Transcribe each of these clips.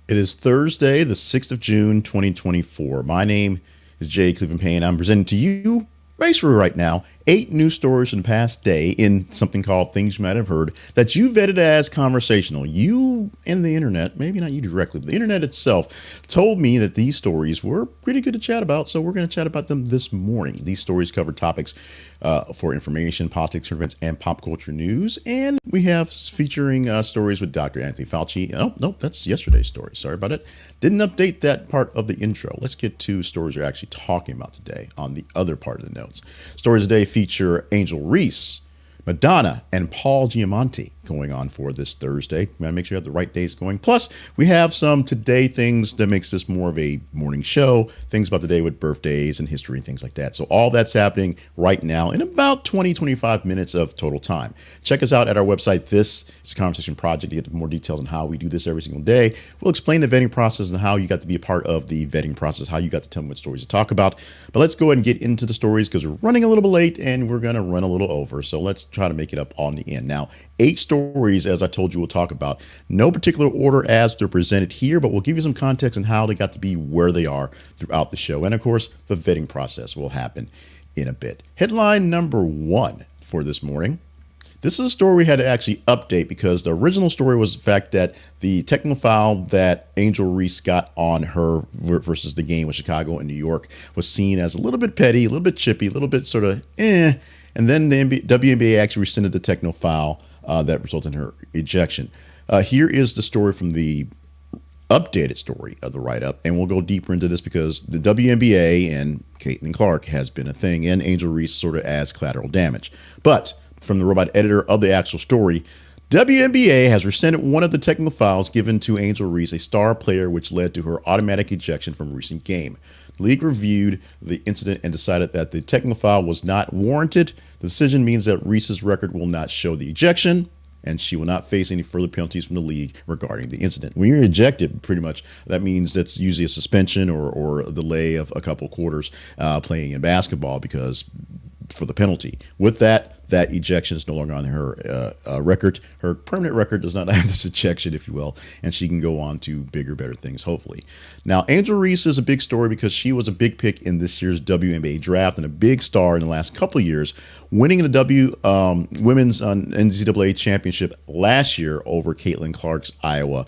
It is Thursday, the 6th of June, 2024. My name is Jay Cleveland Payne. I'm presenting to you, basically right now, 8 news stories from the past day in something called Things You Might Have Heard that you vetted as conversational. You and the internet, maybe not you directly, but the internet itself told me that these stories were pretty good to chat about, so we're going to chat about them this morning. These stories cover topics for information, politics, events, and pop culture news. And we have featuring stories with Dr. Anthony Fauci. Oh, no, that's yesterday's story. Sorry about it. Didn't update that part of the intro. Let's get to stories we're actually talking about today on the other part of the notes. Stories today feature Angel Reese, Madonna, and Paul Giamatti going on for this Thursday. We gotta make sure you have the right days going. Plus, we have some today things that makes this more of a morning show, things about the day with birthdays and history and things like that. So all that's happening right now in about 25 minutes of total time. Check us out at our website. This is a conversation project to get more details on how we do this every single day. We'll explain the vetting process and how you got to be a part of the vetting process, how you got to tell me what stories to talk about. But let's go ahead and get into the stories because we're running a little bit late and we're going to run a little over. So let's try to make it up on the end. Now, 8 stories, as I told you, we'll talk about. No particular order as they're presented here, but we'll give you some context on how they got to be where they are throughout the show. And of course, the vetting process will happen in a bit. Headline number 1 for this morning. This is a story we had to actually update because the original story was the fact that the technical foul that Angel Reese got on her versus the game with Chicago and New York was seen as a little bit petty, a little bit chippy, a little bit sort of And then the WNBA actually rescinded the technical foul that resulted in her ejection. Here is the story from the updated story of the write-up, and we'll go deeper into this because the WNBA and Caitlin Clark has been a thing, and Angel Reese sort of adds collateral damage. But from the robot editor of the actual story, WNBA has rescinded one of the technical fouls given to Angel Reese, a star player, which led to her automatic ejection from a recent game. The league reviewed the incident and decided that the technical foul was not warranted. The decision means that Reese's record will not show the ejection, and she will not face any further penalties from the league regarding the incident. When you're ejected, pretty much, that means that's usually a suspension or a delay of a couple quarters playing in basketball because for the penalty. With that ejection is no longer on her record. Her permanent record does not have this ejection, if you will, and she can go on to bigger, better things, hopefully. Now, Angel Reese is a big story because she was a big pick in this year's WNBA draft and a big star in the last couple of years, winning the women's NCAA championship last year over Caitlin Clark's Iowa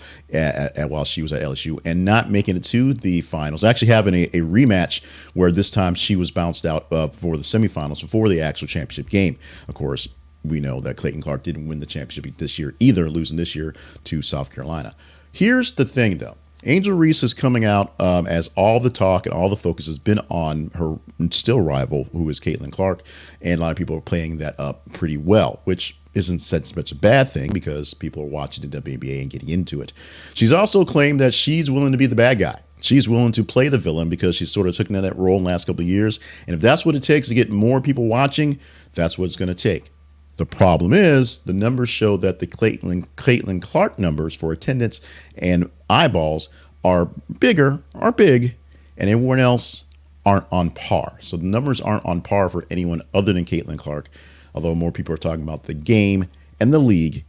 while she was at LSU and not making it to the finals, actually having a rematch where this time she was bounced out for the semifinals before the actual championship game. Of course, we know that Caitlin Clark didn't win the championship this year either, losing this year to South Carolina. Here's the thing, though. Angel Reese is coming out as all the talk and all the focus has been on her still rival, who is Caitlin Clark, and a lot of people are playing that up pretty well, which isn't such a bad thing because people are watching the WNBA and getting into it. She's also claimed that she's willing to be the bad guy. She's willing to play the villain because she's sort of taken that role in the last couple of years. And if that's what it takes to get more people watching, that's what it's going to take. The problem is the numbers show that the Caitlin Clark numbers for attendance and eyeballs are big, and everyone else aren't on par. So the numbers aren't on par for anyone other than Caitlin Clark, although more people are talking about the game and the league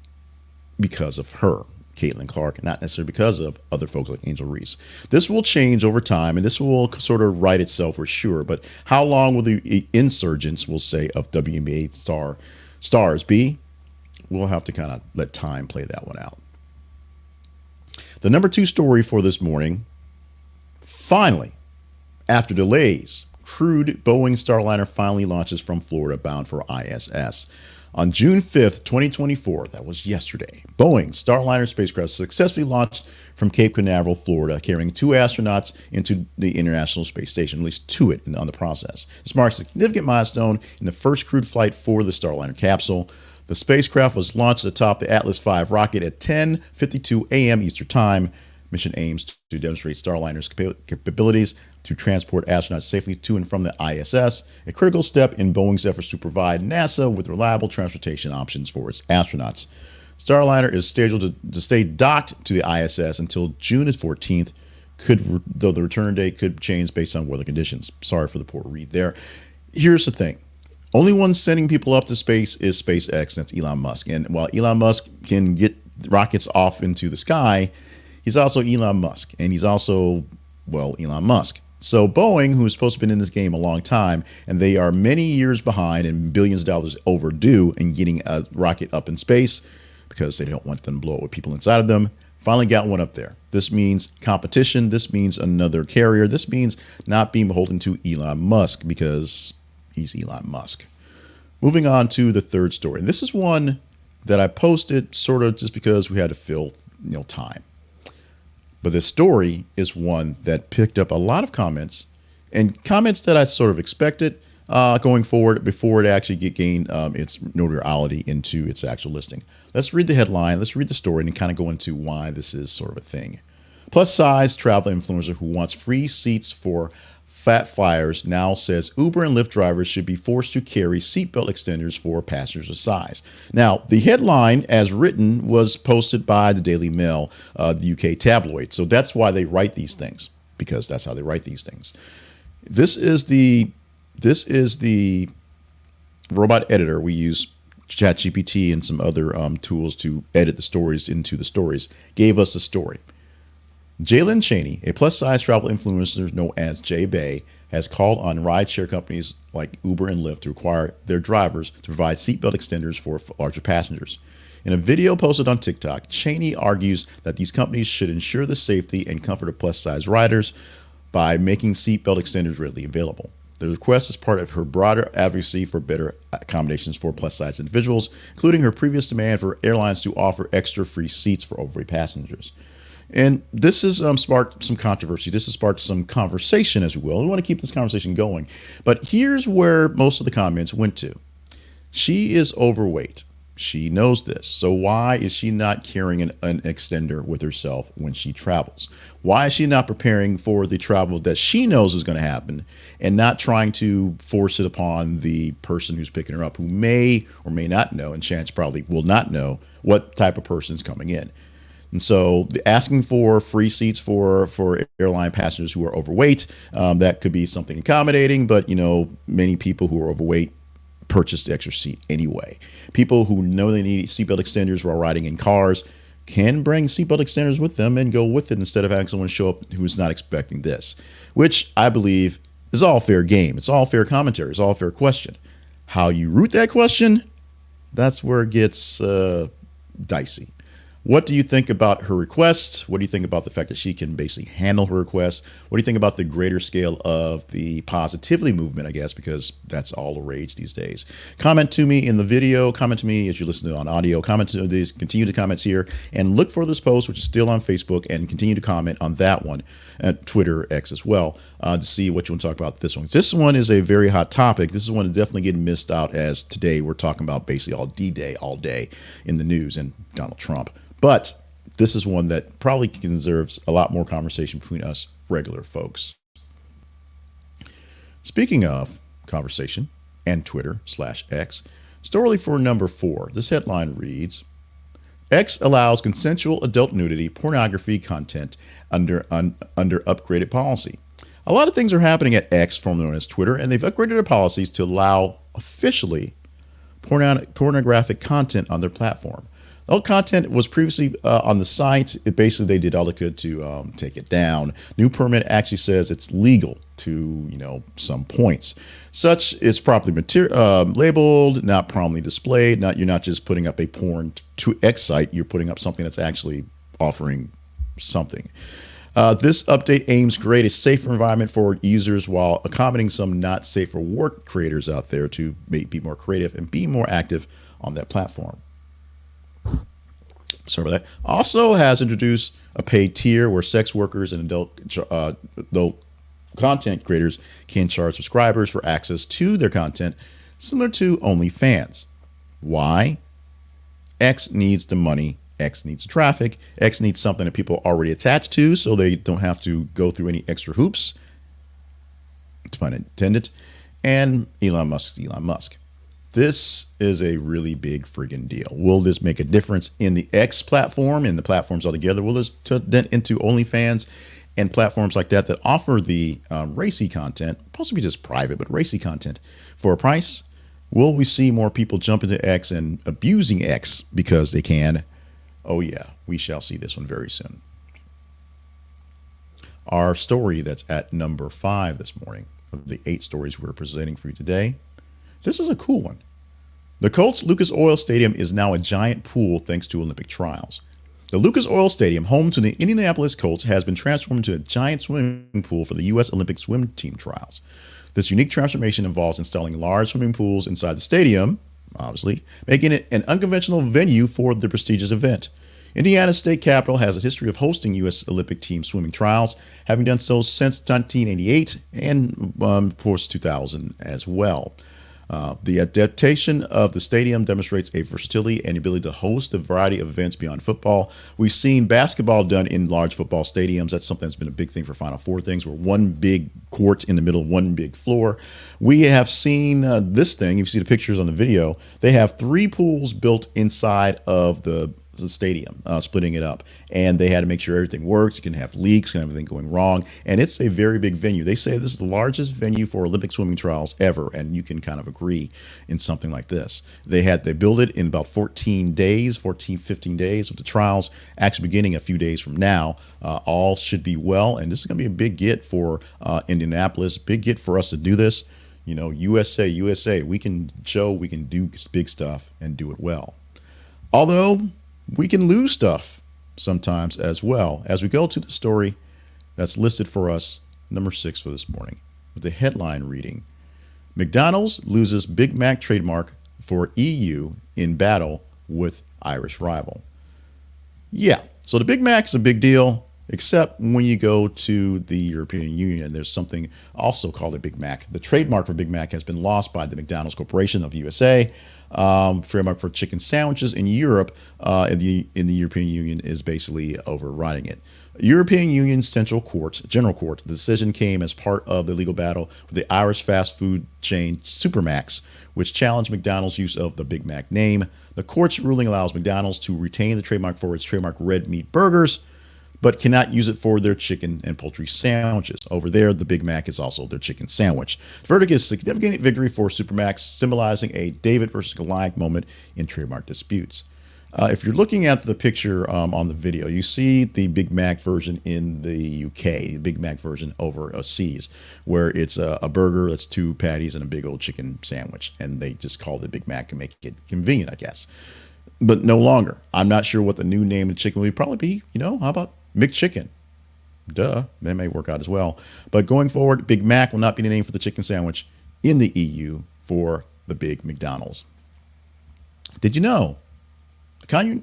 because of her, Caitlin Clark, not necessarily because of other folks like Angel Reese. This will change over time, and this will sort of right itself for sure. But how long will the insurgents, we'll say, of WNBA stars be? We'll have to kind of let time play that one out. The number 2 story for this morning, finally, after delays, crewed Boeing Starliner finally launches from Florida bound for ISS. On June 5th, 2024, that was yesterday, Boeing Starliner spacecraft successfully launched from Cape Canaveral, Florida, carrying 2 astronauts into the International Space Station, at least 2 on the process. This marks a significant milestone in the first crewed flight for the Starliner capsule. The spacecraft was launched atop the Atlas V rocket at 10:52 a.m. Eastern Time. Mission aims to demonstrate Starliner's capabilities to transport astronauts safely to and from the ISS, a critical step in Boeing's efforts to provide NASA with reliable transportation options for its astronauts. Starliner is scheduled to stay docked to the ISS until June 14th, though the return date could change based on weather conditions. Sorry for the poor read there. Here's the thing. Only one sending people up to space is SpaceX, and that's Elon Musk. And while Elon Musk can get rockets off into the sky, He's also Elon Musk, and he's also, well, Elon Musk. So Boeing, who's supposed to have been in this game a long time, and they are many years behind and billions of dollars overdue in getting a rocket up in space because they don't want them to blow it with people inside of them, finally got one up there. This means competition. This means another carrier. This means not being beholden to Elon Musk because he's Elon Musk. Moving on to the third story. This is one that I posted sort of just because we had to fill time. But this story is one that picked up a lot of comments, and comments that I sort of expected going forward before it actually gained its notoriety into its actual listing. Let's read the headline, let's read the story, and kind of go into why this is sort of a thing. Plus size travel influencer who wants free seats for fat flyers now says Uber and Lyft drivers should be forced to carry seatbelt extenders for passengers of size. Now, the headline, as written, was posted by the Daily Mail, the UK tabloid. So that's why they write these things, because that's how they write these things. This is the robot editor. We use ChatGPT and some other tools to edit the stories into the stories. Gave us the story. Jalen Chaney, a plus-size travel influencer known as J-Bay, has called on rideshare companies like Uber and Lyft to require their drivers to provide seatbelt extenders for larger passengers. In a video posted on TikTok, Chaney argues that these companies should ensure the safety and comfort of plus-size riders by making seatbelt extenders readily available. The request is part of her broader advocacy for better accommodations for plus-size individuals, including her previous demand for airlines to offer extra free seats for overweight passengers. And this has sparked some controversy. This has sparked some conversation, as we will. We want to keep this conversation going. But here's where most of the comments went to. She is overweight. She knows this. So why is she not carrying an extender with herself when she travels? Why is she not preparing for the travel that she knows is going to happen and not trying to force it upon the person who's picking her up, who may or may not know, and chance probably will not know, what type of person is coming in? And so asking for free seats for airline passengers who are overweight, that could be something accommodating, but many people who are overweight purchase the extra seat anyway. People who know they need seatbelt extenders while riding in cars can bring seatbelt extenders with them and go with it instead of having someone show up who's not expecting this, which I believe is all fair game. It's all fair commentary. It's all fair question. How you root that question, that's where it gets dicey. What do you think about her request? What do you think about the fact that she can basically handle her request? What do you think about the greater scale of the positivity movement, I guess, because that's all the rage these days? Comment to me in the video. Comment to me as you listen to it on audio. Comment to these, continue the comments here, and look for this post, which is still on Facebook, and continue to comment on that one at Twitter, X as well, to see what you want to talk about this one. This one is a very hot topic. This is one that's definitely getting missed out, as today we're talking about basically all D-Day all day in the news and Donald Trump. But this is one that probably deserves a lot more conversation between us regular folks. Speaking of conversation and Twitter/X, story for number 4. This headline reads, X allows consensual adult nudity pornography content under upgraded policy. A lot of things are happening at X, formerly known as Twitter, and they've upgraded their policies to allow officially pornographic content on their platform. All content was previously on the site. They did all they could to take it down. New permit actually says it's legal to, some points. Such is properly labeled, not prominently displayed. You're not just putting up a porn to X site. You're putting up something that's actually offering something. This update aims to create a safer environment for users while accommodating some not safe for work creators out there to be more creative and be more active on that platform. Sorry about that. Also has introduced a paid tier where sex workers and adult content creators can charge subscribers for access to their content, similar to OnlyFans. Why? X needs the money. X needs the traffic. X needs something that people are already attached to, so they don't have to go through any extra hoops, to pun intended. And Elon Musk is Elon Musk. This is a really big friggin' deal. Will this make a difference in the X platform and the platforms altogether? Will this then into OnlyFans and platforms like that offer the racy content, possibly just private, but racy content for a price? Will we see more people jump into X and abusing X because they can? Oh yeah, we shall see this one very soon. our story that's at number 5 this morning of the 8 stories we're presenting for you today. This is a cool one. The Colts Lucas Oil Stadium is now a giant pool thanks to Olympic trials. The Lucas Oil Stadium, home to the Indianapolis Colts, has been transformed into a giant swimming pool for the U.S. Olympic swim team trials. This unique transformation involves installing large swimming pools inside the stadium, obviously, making it an unconventional venue for the prestigious event. Indiana's state capitol has a history of hosting U.S. Olympic team swimming trials, having done so since 1988 and, of course, 2000 as well. The adaptation of the stadium demonstrates a versatility and ability to host a variety of events beyond football. We've seen basketball done in large football stadiums. That's something that's been a big thing for Final Four things, where one big court in the middle of one big floor. We have seen this thing. You see the pictures on the video. They have 3 pools built inside of the stadium, splitting it up, and they had to make sure everything works. You can have leaks and everything going wrong, and it's a very big venue. They say this is the largest venue for Olympic swimming trials ever, and you can kind of agree in something like this. They built it in about 15 days, with the trials actually beginning a few days from now. All should be well, and this is going to be a big get for Indianapolis, big get for us to do this. You know, USA, we can show we can do big stuff and do it well. Although we can lose stuff sometimes as well. As we go to the story that's listed for us, number 6 for this morning, with the headline reading, McDonald's loses Big Mac trademark for EU in battle with Irish rival. Yeah, so the Big Mac's a big deal, except when you go to the European Union. There's something also called a Big Mac. The trademark for Big Mac has been lost by the McDonald's Corporation of USA. Trademark for chicken sandwiches in Europe, in the European Union, is basically overriding it. European Union General Court, the decision came as part of the legal battle with the Irish fast food chain Supermacs, which challenged McDonald's use of the Big Mac name. The court's ruling allows McDonald's to retain the trademark for its trademark red meat burgers, but cannot use it for their chicken and poultry sandwiches. Over there, the Big Mac is also their chicken sandwich. The verdict is a significant victory for Supermax, symbolizing a David versus Goliath moment in trademark disputes. If you're looking at the picture on the video, you see the Big Mac version in the UK, the Big Mac version overseas, where it's a burger that's 2 patties and a big old chicken sandwich, and they just call it Big Mac and make it convenient, I guess. But no longer. I'm not sure what the new name of the chicken will probably be. How about McChicken? Duh, that may work out as well. But going forward, Big Mac will not be the name for the chicken sandwich in the EU for the big McDonald's. Did you know? Keanu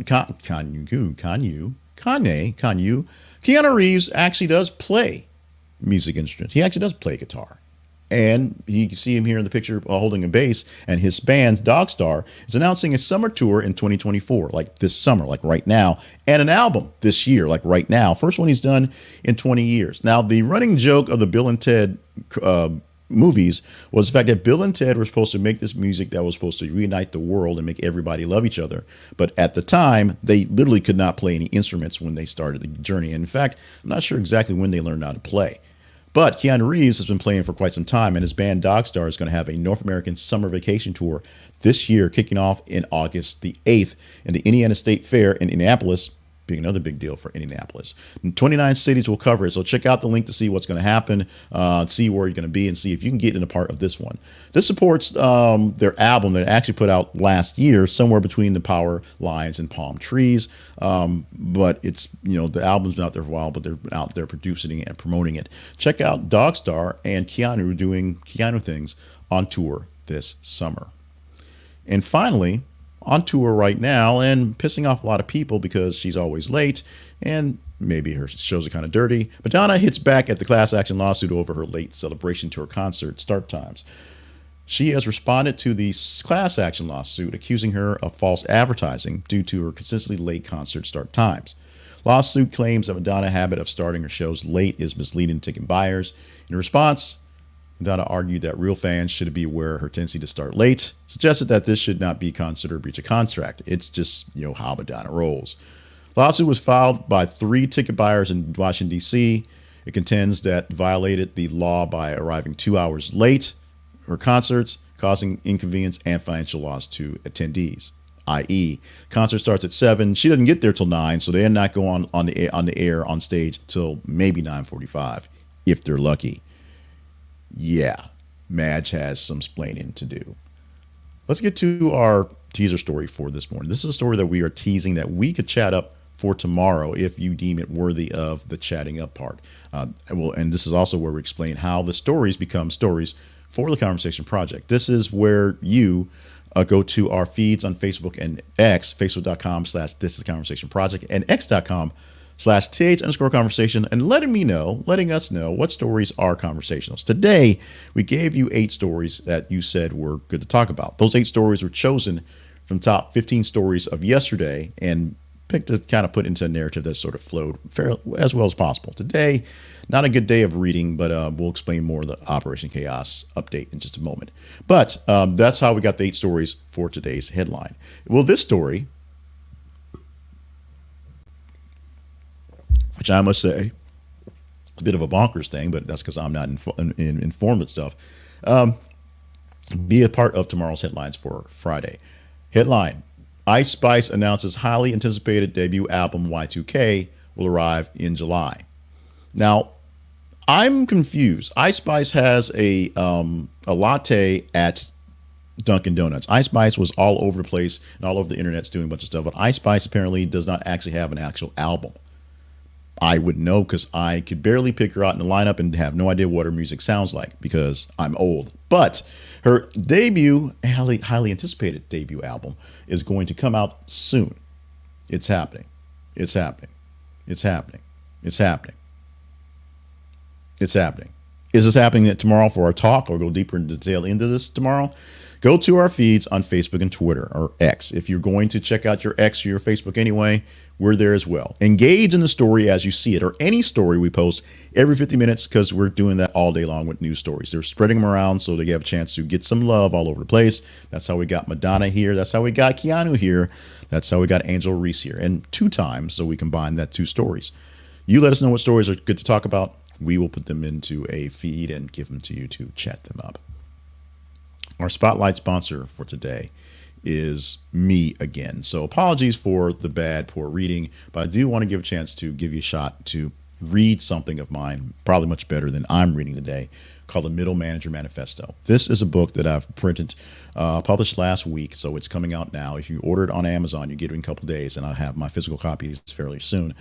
Reeves actually does play music instruments. He actually does play guitar. And you can see him here in the picture holding a bass, and his band, Dogstar, is announcing a summer tour in 2024, like this summer, like right now, and an album this year, like right now. First one he's done in 20 years. Now, the running joke of the Bill and Ted movies was the fact that Bill and Ted were supposed to make this music that was supposed to reunite the world and make everybody love each other. But at the time, they literally could not play any instruments when they started the journey. And in fact, I'm not sure exactly when they learned how to play. But Keanu Reeves has been playing for quite some time, and his band Dogstar is going to have a North American summer vacation tour this year, kicking off in August the 8th in the Indiana State Fair in Indianapolis, being another big deal for Indianapolis. And 29 cities will cover it, so check out the link to see what's going to happen, see where you're going to be, and see if you can get in a part of this one. This supports their album that they actually put out last year, Somewhere Between the Power Lines and Palm Trees. But it's, the album's been out there for a while, but they're out there producing it and promoting it. Check out Dogstar and Keanu doing Keanu things on tour this summer. And finally, on tour right now and pissing off a lot of people because she's always late and maybe her shows are kind of dirty, Madonna hits back at the class action lawsuit over her late celebration tour concert start times. She has responded to the class action lawsuit accusing her of false advertising due to her consistently late concert start times. Lawsuit claims that Madonna's habit of starting her shows late is misleading to ticket buyers. In response, Madonna argued that real fans should be aware of her tendency to start late, suggested that this should not be considered a breach of contract. It's just, how Madonna rolls. Lawsuit was filed by 3 ticket buyers in Washington, D.C. It contends that violated the law by arriving 2 hours late for concerts, causing inconvenience and financial loss to attendees. i.e., concert starts at 7. She doesn't get there till 9, so they're not go on the air on stage till maybe 9:45, if they're lucky. Yeah, Madge has some splaining to do. Let's get to our teaser story for this morning. This is a story that we are teasing that we could chat up for tomorrow if you deem it worthy of the chatting up part. And this is also where we explain how the stories become stories for the Conversation Project. This is where you go to our feeds on Facebook and X, facebook.com/This Is Conversation Project, and x.com/th_conversation, and letting us know what stories are conversationals. Today, we gave you 8 stories that you said were good to talk about. Those 8 stories were chosen from top 15 stories of yesterday and picked to kind of put into a narrative that sort of flowed as well as possible. Today, not a good day of reading, but we'll explain more of the Operation Chaos update in just a moment. But that's how we got the 8 stories for today's headline. Well, this story, which I must say, a bit of a bonkers thing, but that's because I'm not informed with stuff, be a part of tomorrow's headlines for Friday. Headline: Ice Spice announces highly anticipated debut album Y2K will arrive in July. Now, I'm confused. Ice Spice has a latte at Dunkin' Donuts. Ice Spice was all over the place and all over the internet doing a bunch of stuff, but Ice Spice apparently does not actually have an actual album. I wouldn't know because I could barely pick her out in the lineup and have no idea what her music sounds like because I'm old. But her debut, highly anticipated debut album is going to come out soon. It's happening. It's happening. It's happening. It's happening. It's happening. Is this happening tomorrow for our talk or go deeper into detail into this tomorrow? Go to our feeds on Facebook and Twitter or X. If you're going to check out your X or your Facebook anyway, we're there as well. Engage in the story as you see it, or any story we post every 50 minutes because we're doing that all day long with news stories. They're spreading them around so they have a chance to get some love all over the place. That's how we got Madonna here. That's how we got Keanu here. That's how we got Angel Reese here. And 2 times, so we combine that 2 stories. You let us know what stories are good to talk about. We will put them into a feed and give them to you to chat them up. Our spotlight sponsor for today is me again. So apologies for the bad, poor reading, but I do want to give a chance to give you a shot to read something of mine, probably much better than I'm reading today, called The Middle Manager Manifesto. This is a book that I've published last week, so it's coming out now. If you order it on Amazon, you get it in a couple of days, and I'll have my physical copies fairly soon,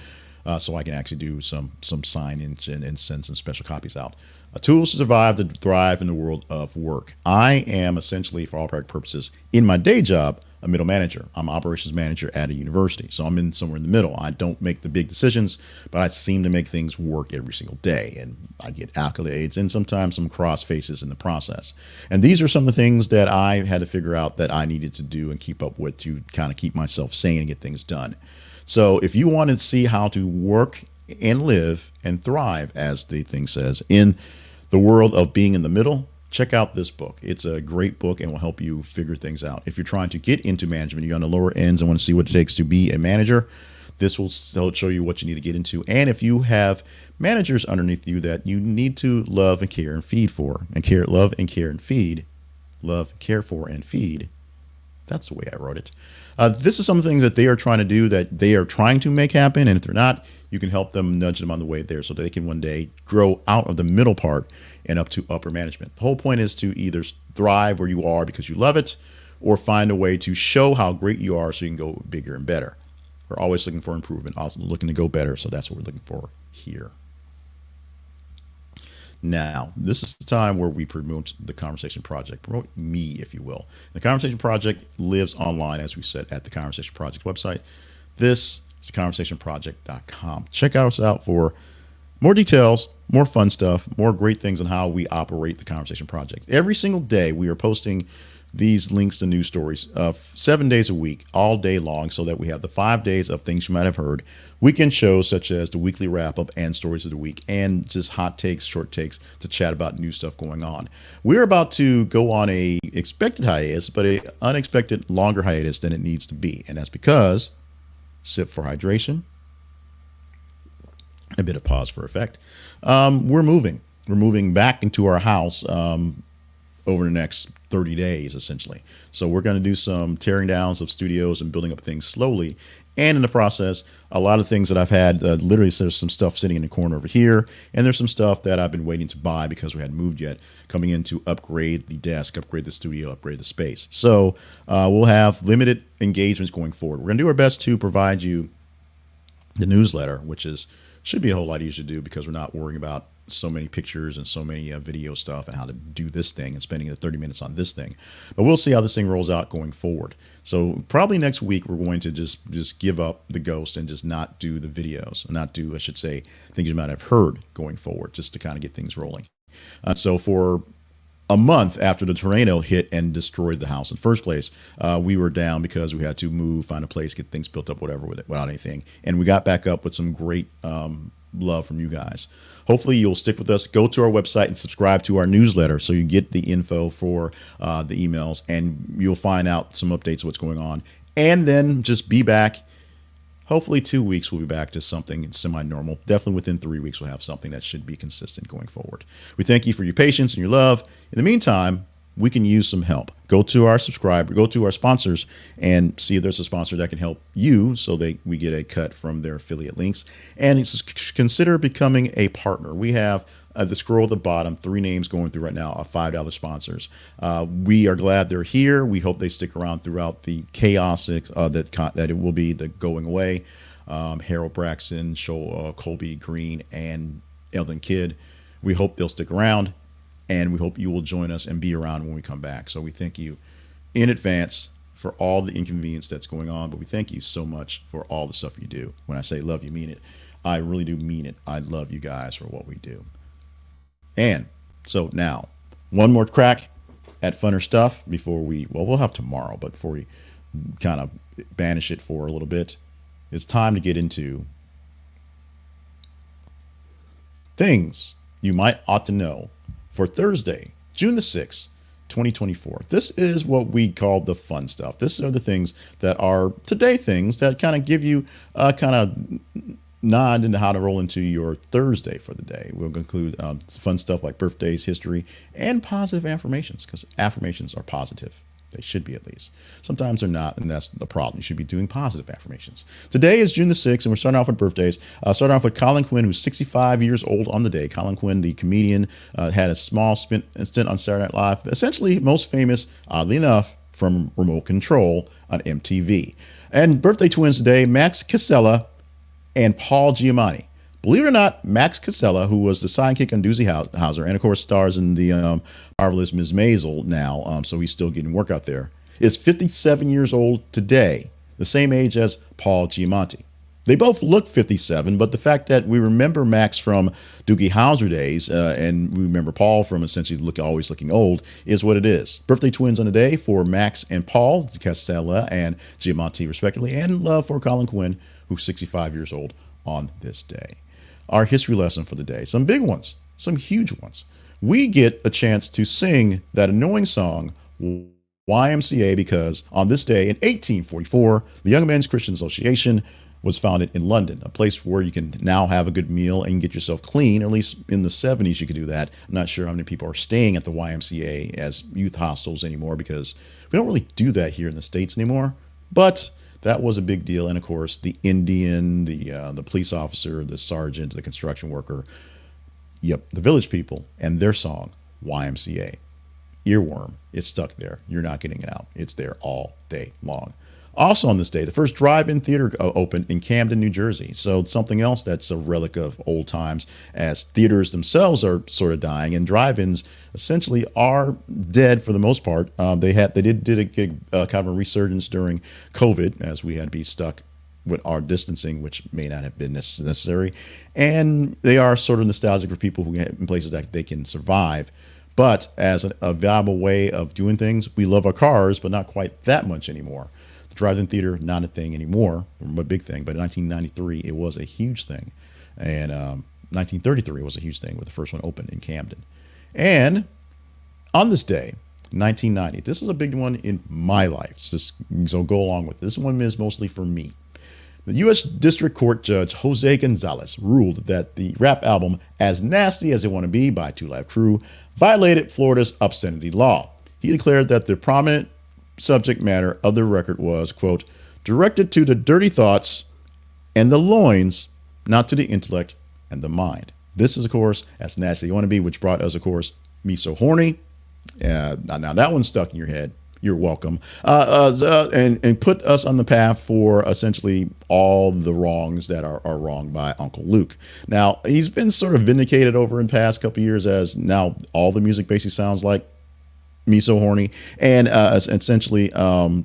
so I can actually do some signage and send some special copies out. Tools to survive, to thrive in the world of work. I am essentially, for all practical purposes, in my day job, a middle manager. I'm operations manager at a university, so I'm in somewhere in the middle. I don't make the big decisions, but I seem to make things work every single day, and I get accolades and sometimes some cross faces in the process. And these are some of the things that I had to figure out that I needed to do and keep up with to kind of keep myself sane and get things done. So if you want to see how to work and live and thrive, as the thing says, in the world of being in the middle, check out this book. It's a great book and will help you figure things out. If you're trying to get into management, you're on the lower ends and want to see what it takes to be a manager, this will show you what you need to get into. And if you have managers underneath you that you need to love and care and feed for, and love and care and feed, love, care for, and feed. That's the way I wrote it. This is some things that they are trying to do, that they are trying to make happen. And if they're not, you can help them, nudge them on the way there so that they can one day grow out of the middle part and up to upper management. The whole point is to either thrive where you are because you love it, or find a way to show how great you are so you can go bigger and better. We're always looking for improvement, also looking to go better. So that's what we're looking for here. Now, this is the time where we promote the Conversation Project, promote me, if you will. The Conversation Project lives online, as we said, at the Conversation Project website. This is conversationproject.com. Check us out for more details, more fun stuff, more great things on how we operate the Conversation Project. Every single day, we are posting these links to news stories 7 days a week, all day long, so that we have the 5 days of things you might have heard, weekend shows such as the weekly wrap up and stories of the week, and just hot takes, short takes to chat about new stuff going on. We're about to go on a expected hiatus, but a unexpected longer hiatus than it needs to be. And that's because, sip for hydration, a bit of pause for effect. We're moving back into our house. over the next 30 days, essentially. So we're going to do some tearing downs of studios and building up things slowly. And in the process, a lot of things that I've had, literally there's some stuff sitting in the corner over here. And there's some stuff that I've been waiting to buy because we hadn't moved yet, coming in to upgrade the desk, upgrade the studio, upgrade the space. So we'll have limited engagements going forward. We're going to do our best to provide you the newsletter, which should be a whole lot easier to do because we're not worrying about so many pictures and so many video stuff and how to do this thing and spending the 30 minutes on this thing. But we'll see how this thing rolls out going forward. So probably next week, we're going to just give up the ghost and just not do the videos, not do, I should say, things you might have heard going forward, just to kind of get things rolling. So for a month after the tornado hit and destroyed the house in the first place, we were down because we had to move, find a place, get things built up, whatever, without anything. And we got back up with some great love from you guys. Hopefully you'll stick with us. Go to our website and subscribe to our newsletter so you get the info for the emails, and you'll find out some updates of what's going on. And then just be back. Hopefully 2 weeks we'll be back to something semi-normal. Definitely within 3 weeks we'll have something that should be consistent going forward. We thank you for your patience and your love. In the meantime, we can use some help. Go to our sponsors and see if there's a sponsor that can help you so we get a cut from their affiliate links. And consider becoming a partner. We have the scroll at the bottom, 3 names going through right now of $5 sponsors. We are glad they're here. We hope they stick around throughout the chaos that it will be the going away. Harold Braxton, Colby Green, and Elton Kidd. We hope they'll stick around. And we hope you will join us and be around when we come back. So we thank you in advance for all the inconvenience that's going on. But we thank you so much for all the stuff you do. When I say love, you mean it. I really do mean it. I love you guys for what we do. And so now, one more crack at funner stuff before we'll have tomorrow, but before we kind of banish it for a little bit, it's time to get into things you might ought to know for Thursday, June the 6th, 2024. This is what we call the fun stuff. These are the things that are today things that kind of give you a kind of nod into how to roll into your Thursday for the day. We'll include fun stuff like birthdays, history, and positive affirmations, because affirmations are positive. They should be, at least. Sometimes they're not, and that's the problem. You should be doing positive affirmations. Today is June the 6th, and we're starting off with birthdays. Starting off with Colin Quinn, who's 65 years old on the day. Colin Quinn, the comedian, had a small stint on Saturday Night Live, essentially most famous, oddly enough, from Remote Control on MTV. And birthday twins today, Max Casella and Paul Giamatti. Believe it or not, Max Casella, who was the sidekick on Doozy Howser, and of course stars in the marvelous Ms. Maisel now, so he's still getting work out there, is 57 years old today, the same age as Paul Giamatti. They both look 57, but the fact that we remember Max from Doogie Howser days and we remember Paul from essentially always looking old is what it is. Birthday twins on the day for Max and Paul, Casella and Giamatti respectively, and love for Colin Quinn, who's 65 years old on this day. Our history lesson for the day, some big ones, some huge ones. We get a chance to sing that annoying song, YMCA, because on this day in 1844, the Young Men's Christian Association was founded in London, a place where you can now have a good meal and get yourself clean. Or at least in the 70s, you could do that. I'm not sure how many people are staying at the YMCA as youth hostels anymore, because we don't really do that here in the States anymore. But that was a big deal. And of course, the Indian, the police officer, the sergeant, the construction worker, the village people, and their song, YMCA. Earworm, it's stuck there. You're not getting it out. It's there all day long. Also on this day, the first drive-in theater opened in Camden, New Jersey. So something else that's a relic of old times, as theaters themselves are sort of dying, and drive-ins essentially are dead for the most part. They did a kind of a resurgence during COVID, as we had to be stuck with our distancing, which may not have been necessary. And they are sort of nostalgic for people who in places that they can survive. But as a viable way of doing things, we love our cars, but not quite that much anymore. Drive-in theater, not a thing anymore, a big thing, but in 1993, it was a huge thing. And 1933 was a huge thing, with the first one opened in Camden. And on this day, 1990, this is a big one in my life, so go along with it. This one is mostly for me. The U.S. District Court Judge Jose Gonzalez ruled that the rap album As Nasty as They Want to Be by 2 Live Crew violated Florida's obscenity law. He declared that the prominent subject matter of the record was, quote, directed to the dirty thoughts and the loins, not to the intellect and the mind. This is, of course, As Nasty as You Want to Be, which brought us, of course, Me So Horny. Now that one's stuck in your head. You're welcome. And put us on the path for essentially all the wrongs that are wronged by Uncle Luke. Now, he's been sort of vindicated over in the past couple of years as now all the music basically sounds like Me So Horny, and essentially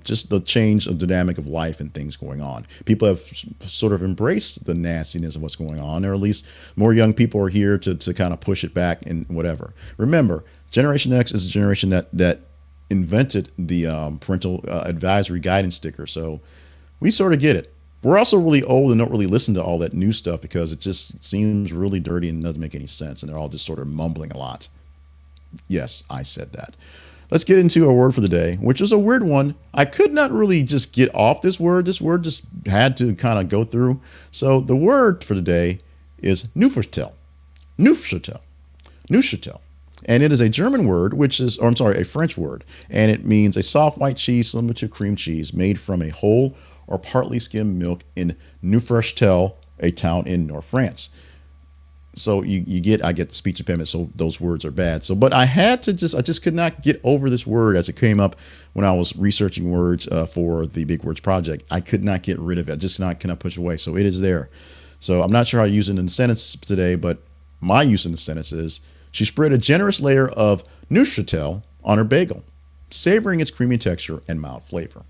just the change of dynamic of life and things going on. People have sort of embraced the nastiness of what's going on, or at least more young people are here to kind of push it back and whatever. Remember, Generation X is a generation that invented the parental advisory guidance sticker. So we sort of get it. We're also really old and don't really listen to all that new stuff because it just seems really dirty and doesn't make any sense. And they're all just sort of mumbling a lot. Yes, I said that. Let's get into our word for the day, which is a weird one. I could not really just get off this word. This word just had to kind of go through. So the word for the day is Neuchâtel. Neuchâtel. Neuchâtel. And it is a German word, a French word. And it means a soft white cheese similar to cream cheese made from a whole or partly skimmed milk in Neuchâtel, a town in North France. So I get the speech impediment, so those words are bad. But I just could not get over this word as it came up when I was researching words for the Big Words Project. I could not get rid of it. I just cannot push it away. So it is there. So I'm not sure how to use it in a sentence today, but my use in the sentence is, she spread a generous layer of Neuchâtel on her bagel, savoring its creamy texture and mild flavor.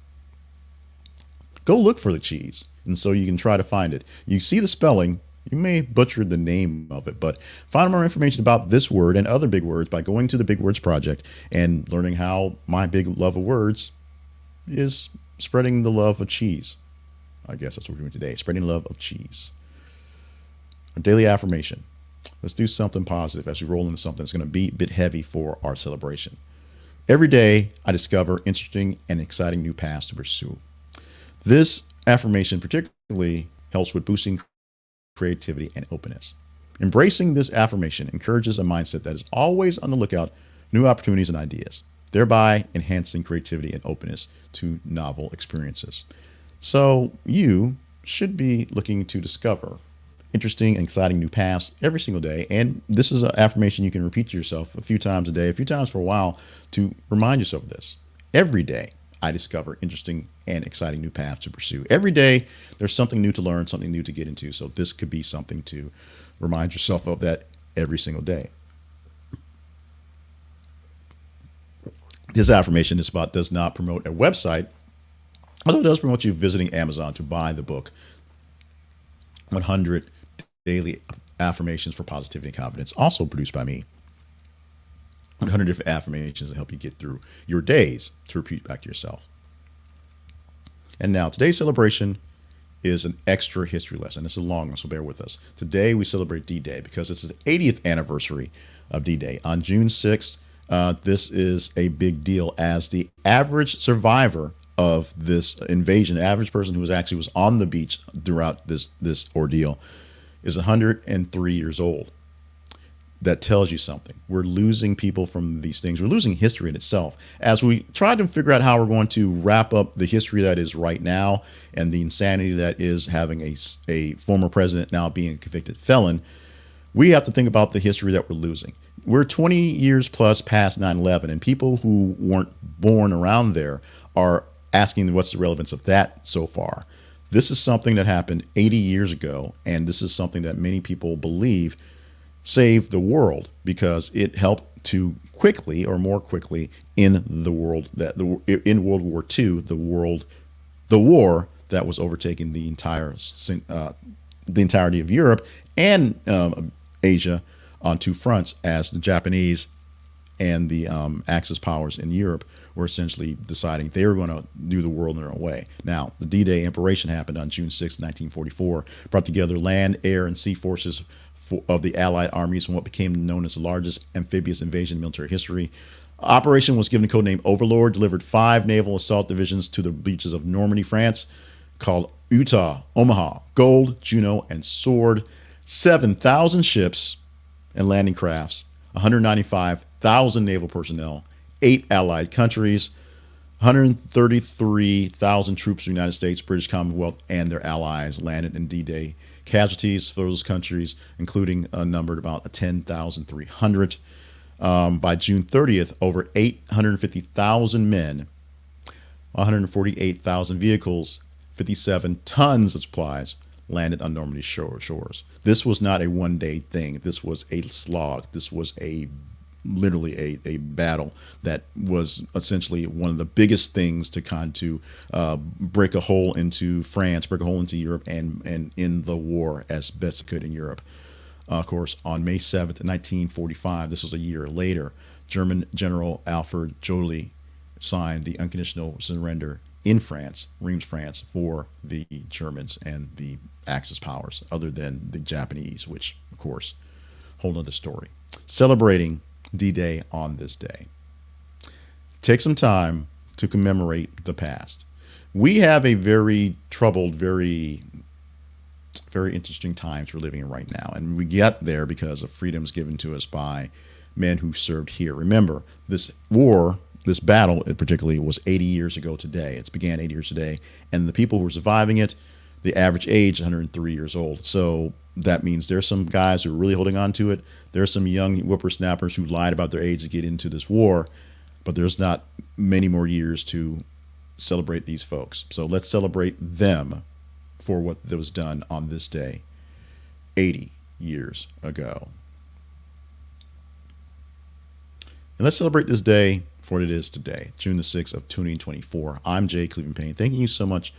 Go look for the cheese, and so you can try to find it. You see the spelling, you may butcher the name of it, but find more information about this word and other big words by going to the Big Words Project and learning how my big love of words is spreading the love of cheese. I guess that's what we're doing today, spreading love of cheese. A daily affirmation. Let's do something positive as we roll into something that's going to be a bit heavy for our celebration. Every day, I discover interesting and exciting new paths to pursue. This affirmation particularly helps with boosting creativity and openness. Embracing this affirmation encourages a mindset that is always on the lookout for new opportunities and ideas, thereby enhancing creativity and openness to novel experiences. So you should be looking to discover interesting and exciting new paths every single day. And this is an affirmation you can repeat to yourself a few times a day, a few times for a while, to remind yourself of this. Every day, I discover interesting and exciting new paths to pursue. Every day, there's something new to learn, something new to get into. So this could be something to remind yourself of that every single day. This affirmation does not promote a website, although it does promote you visiting Amazon to buy the book, 100 Daily Affirmations for Positivity and Confidence, also produced by me. 100 different affirmations to help you get through your days to repeat back to yourself. And now today's celebration is an extra history lesson. It's a long one, so bear with us. Today we celebrate D-Day because it's the 80th anniversary of D-Day. On June 6th, this is a big deal as the average survivor of this invasion, the average person who was on the beach throughout this ordeal, is 103 years old. That tells you something. We're losing people from these things. We're losing history in itself. As we try to figure out how we're going to wrap up the history that is right now and the insanity that is having a former president now being a convicted felon, we have to think about the history that we're losing. We're 20 years plus past 9/11, and people who weren't born around there are asking what's the relevance of that so far. This is something that happened 80 years ago, and this is something that many people believe saved the world because it helped to quickly or more quickly in the world in World War II, the war that was overtaking the entirety of Europe and Asia on two fronts, as the Japanese and the Axis powers in Europe were essentially deciding they were going to do the world in their own way. Now, the D-Day operation happened on June 6, 1944, brought together land, air, and sea forces of the Allied armies from what became known as the largest amphibious invasion in military history. Operation was given the codename Overlord, delivered 5 naval assault divisions to the beaches of Normandy, France, called Utah, Omaha, Gold, Juneau, and Sword. 7,000 ships and landing crafts, 195,000 naval personnel, 8 allied countries, 133,000 troops of the United States, British Commonwealth, and their allies landed in D-Day. Casualties for those countries, including a number about 10,300. By June 30th, over 850,000 men, 148,000 vehicles, 57 tons of supplies landed on Normandy shores. This was not a one-day thing. This was a slog. This was literally a battle that was essentially one of the biggest things to break a hole into France, break a hole into Europe, and in the war as best it could in Europe. Of course, on May 7th, 1945, this was a year later, German General Alfred Joly signed the unconditional surrender in France, Reims, France, for the Germans and the Axis powers, other than the Japanese, which, of course, whole other story. Celebrating D-Day on this day. Take some time to commemorate the past. We have a very troubled, very interesting times we're living in right now. And we get there because of freedoms given to us by men who served here. Remember, this war, this battle particularly, was 80 years ago today. It began 80 years today. And the people who were surviving it, the average age is 103 years old. So that means there's some guys who are really holding on to it. There's some young whippersnappers who lied about their age to get into this war. But there's not many more years to celebrate these folks. So let's celebrate them for what was done on this day 80 years ago. And let's celebrate this day for what it is today, June the 6th of 2024. I'm Jay Cleveland Payne. Thank you so much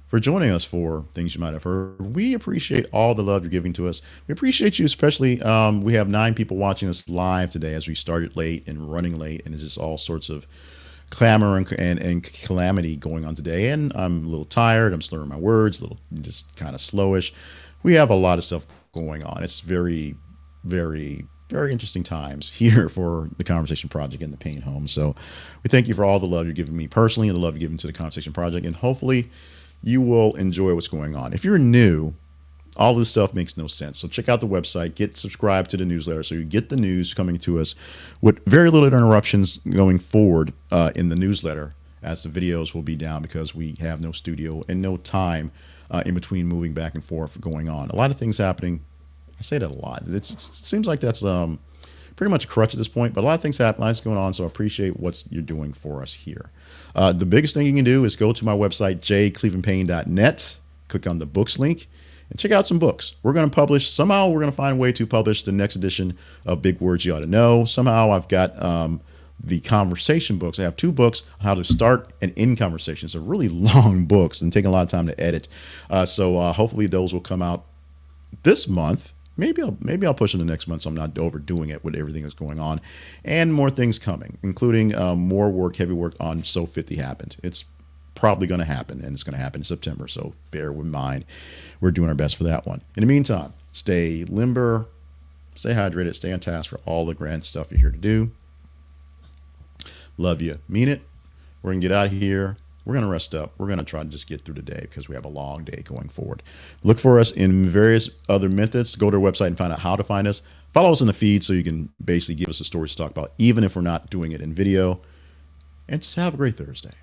for joining us for Things You Might Have Heard. We appreciate all the love you're giving to us. We appreciate you, especially. We have 9 people watching us live today as we started late and running late, and it's just all sorts of clamor and calamity going on today. And I'm a little tired. I'm slurring my words, a little just kind of slowish. We have a lot of stuff going on. It's very, very, very interesting times here for the Conversation Project and the Payne home. So we thank you for all the love you're giving me personally and the love you're giving to the Conversation Project. And hopefully you will enjoy what's going on. If you're new, all this stuff makes no sense. So check out the website, get subscribed to the newsletter so you get the news coming to us with very little interruptions going forward in the newsletter, as the videos will be down because we have no studio and no time in between moving back and forth going on. A lot of things happening. I say that a lot. It seems like that's pretty much a crutch at this point, but a lot of things happen, lots going on, so I appreciate what you're doing for us here. The biggest thing you can do is go to my website, jclevelandpayne.net, click on the books link, and check out some books. We're going to publish, somehow we're going to find a way to publish the next edition of Big Words You Ought to Know. Somehow I've got the conversation books. I have 2 books on how to start and end conversations. They're really long books and take a lot of time to edit. So hopefully those will come out this month. Maybe I'll push it the next month so I'm not overdoing it with everything that's going on. And more things coming, including more work, heavy work on So 50 Happened. It's probably going to happen, and it's going to happen in September, so bear with mind. We're doing our best for that one. In the meantime, stay limber, stay hydrated, stay on task for all the grand stuff you're here to do. Love you. Mean it. We're going to get out of here. We're going to rest up. We're going to try to just get through the day because we have a long day going forward. Look for us in various other methods. Go to our website and find out how to find us. Follow us in the feed so you can basically give us the stories to talk about, even if we're not doing it in video. And just have a great Thursday.